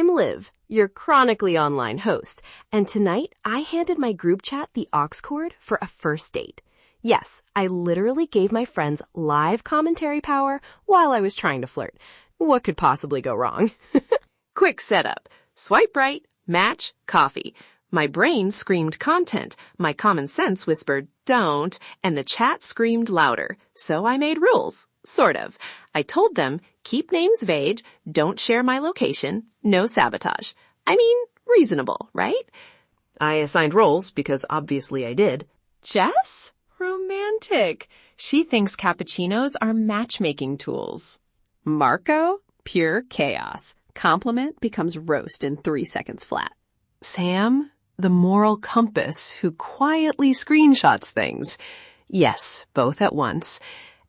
I'm Liv, your chronically online host, and tonight I handed my group chat the aux cord for a first date. Yes, I literally gave my friends live commentary power while I was trying to flirt. What could possibly go wrong? Quick setup. Swipe right, match, coffee. My brain screamed content, my common sense whispered don't, and the chat screamed louder. So I made rules. Sort of. I told them, keep names vague, don't share my location, no sabotage. I mean, reasonable, right? I assigned roles because obviously I did. Jess? Romantic. She thinks cappuccinos are matchmaking tools. Marco? Pure chaos. Compliment becomes roast in 3 seconds flat. Sam? The moral compass who quietly screenshots things. Yes, both at once.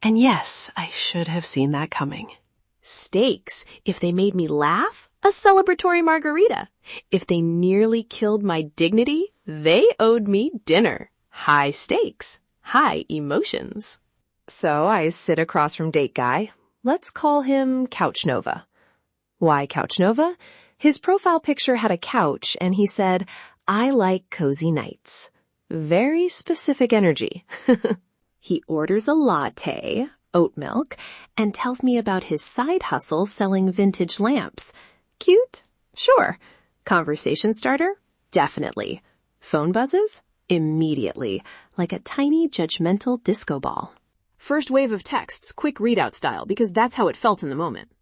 And yes, I should have seen that coming. Stakes. If they made me laugh, a celebratory margarita. If they nearly killed my dignity, they owed me dinner. High stakes. High emotions. So I sit across from date guy. Let's call him Couch Nova. Why Couch Nova? His profile picture had a couch and he said, I like cozy nights. Very specific energy. He orders a latte, oat milk, and tells me about his side hustle selling vintage lamps. Cute? Sure. Conversation starter? Definitely. Phone buzzes? Immediately, like a tiny judgmental disco ball. First wave of texts, quick readout style, because that's how it felt in the moment.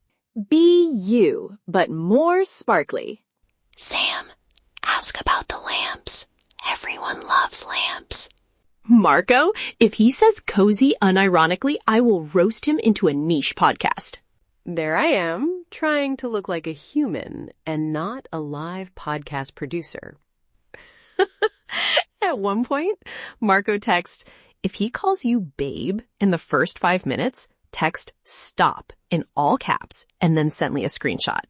Be you, but more sparkly. Sam, ask about the lamps. Everyone loves lamps. Marco, if he says cozy unironically, I will roast him into a niche podcast. There I am, trying to look like a human and not a live podcast producer. At one point, Marco texts, if he calls you babe in the first 5 minutes, text stop in all caps and then sent me a screenshot.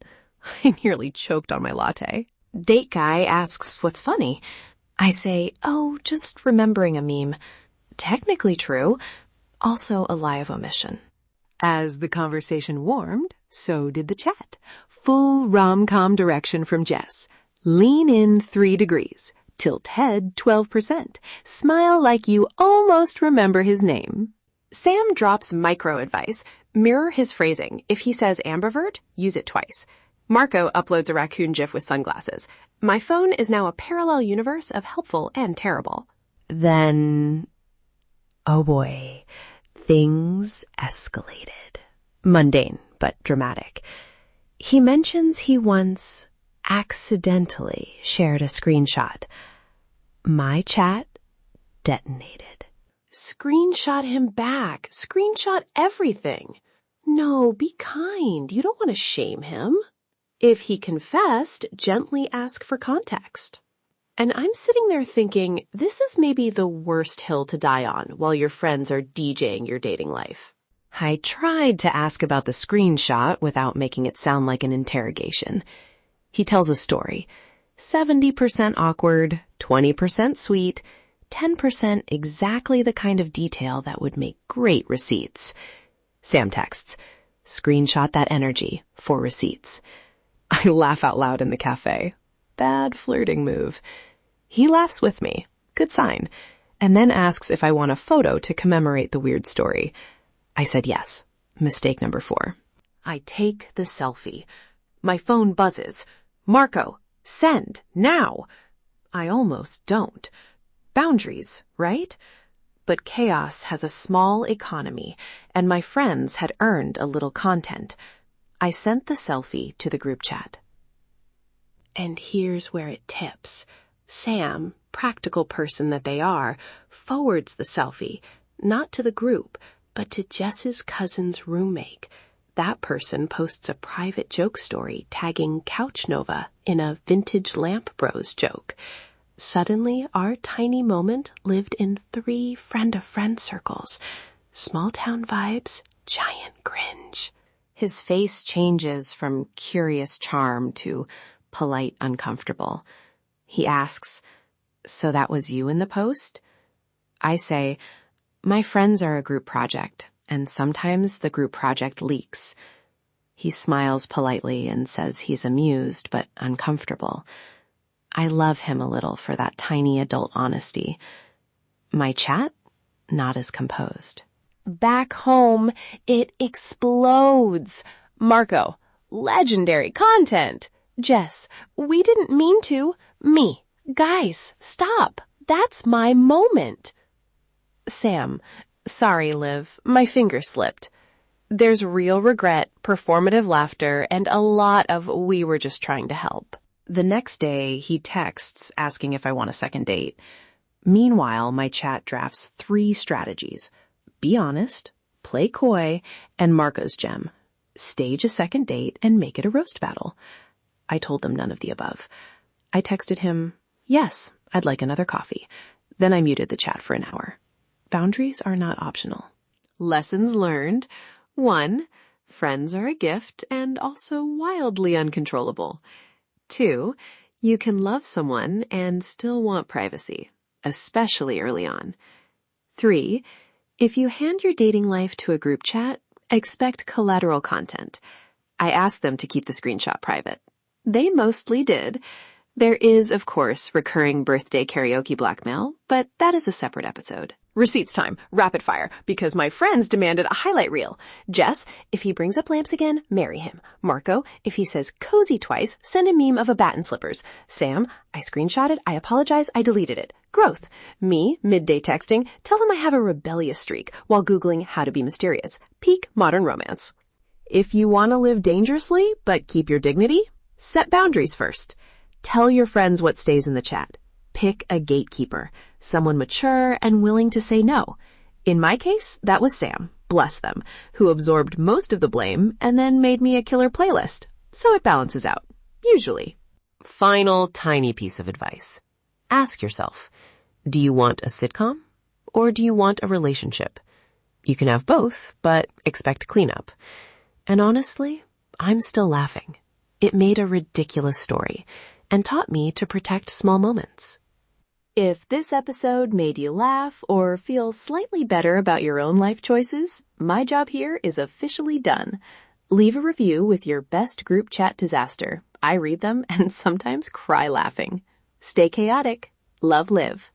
I nearly choked on my latte. Date guy asks what's funny. I say, oh, just remembering a meme. Technically true, also a lie of omission. As the conversation warmed, so did the chat. Full rom-com direction from Jess. Lean in 3 degrees. Tilt head 12%. Smile like you almost remember his name. Sam drops micro advice. Mirror his phrasing. If he says ambivert, use it twice. Marco uploads a raccoon gif with sunglasses. My phone is now a parallel universe of helpful and terrible. Then, oh boy, things escalated. Mundane, but dramatic. He mentions he once accidentally shared a screenshot. My chat detonated. Screenshot him back. Screenshot everything. No, be kind. You don't want to shame him. If he confessed, gently ask for context. And I'm sitting there thinking, this is maybe the worst hill to die on while your friends are DJing your dating life. I tried to ask about the screenshot without making it sound like an interrogation. He tells a story. 70% awkward, 20% sweet, 10% exactly the kind of detail that would make great receipts. Sam texts, screenshot that energy for receipts. I laugh out loud in the cafe. Bad flirting move. He laughs with me. Good sign. And then asks if I want a photo to commemorate the weird story. I said yes. Mistake number 4. I take the selfie. My phone buzzes. Marco, send, now. I almost don't. Boundaries, right? But chaos has a small economy, and my friends had earned a little content. I sent the selfie to the group chat. And here's where it tips. Sam, practical person that they are, forwards the selfie, not to the group, but to Jess's cousin's roommate. That person posts a private joke story tagging Couch Nova in a vintage lamp bros joke. Suddenly, our tiny moment lived in 3 friend-of-friend circles. Small town vibes, giant cringe. His face changes from curious charm to polite uncomfortable. He asks, so that was you in the post? I say, my friends are a group project, and sometimes the group project leaks. He smiles politely and says he's amused but uncomfortable. I love him a little for that tiny adult honesty. My chat? Not as composed. Back home, it explodes. Marco, legendary content. Jess, we didn't mean to. Me, guys, stop. That's my moment. Sam, sorry, Liv, my finger slipped. There's real regret, performative laughter, and a lot of we were just trying to help. The next day, he texts asking if I want a second date. Meanwhile, my chat drafts 3 strategies. Be honest, play coy, and Marco's gem. Stage a second date and make it a roast battle. I told them none of the above. I texted him, yes, I'd like another coffee. Then I muted the chat for an hour. Boundaries are not optional. Lessons learned. 1. Friends are a gift and also wildly uncontrollable. 2. You can love someone and still want privacy, especially early on. 3. If you hand your dating life to a group chat, expect collateral content. I asked them to keep the screenshot private. They mostly did. There is, of course, recurring birthday karaoke blackmail, but that is a separate episode. Receipts time, rapid fire, because my friends demanded a highlight reel. Jess, if he brings up lamps again, marry him. Marco, if he says cozy twice, send a meme of a bat and slippers. Sam, I screenshotted, I apologize, I deleted it. Growth. Me, midday texting, tell him I have a rebellious streak while Googling how to be mysterious. Peak modern romance. If you want to live dangerously, but keep your dignity, set boundaries first. Tell your friends what stays in the chat. Pick a gatekeeper, someone mature and willing to say no. In my case, that was Sam, bless them, who absorbed most of the blame and then made me a killer playlist. So it balances out, usually. Final tiny piece of advice. Ask yourself, do you want a sitcom or do you want a relationship? You can have both, but expect cleanup. And honestly, I'm still laughing. It made a ridiculous story and taught me to protect small moments. If this episode made you laugh or feel slightly better about your own life choices, my job here is officially done. Leave a review with your best group chat disaster. I read them and sometimes cry laughing. Stay chaotic. Love, Liv.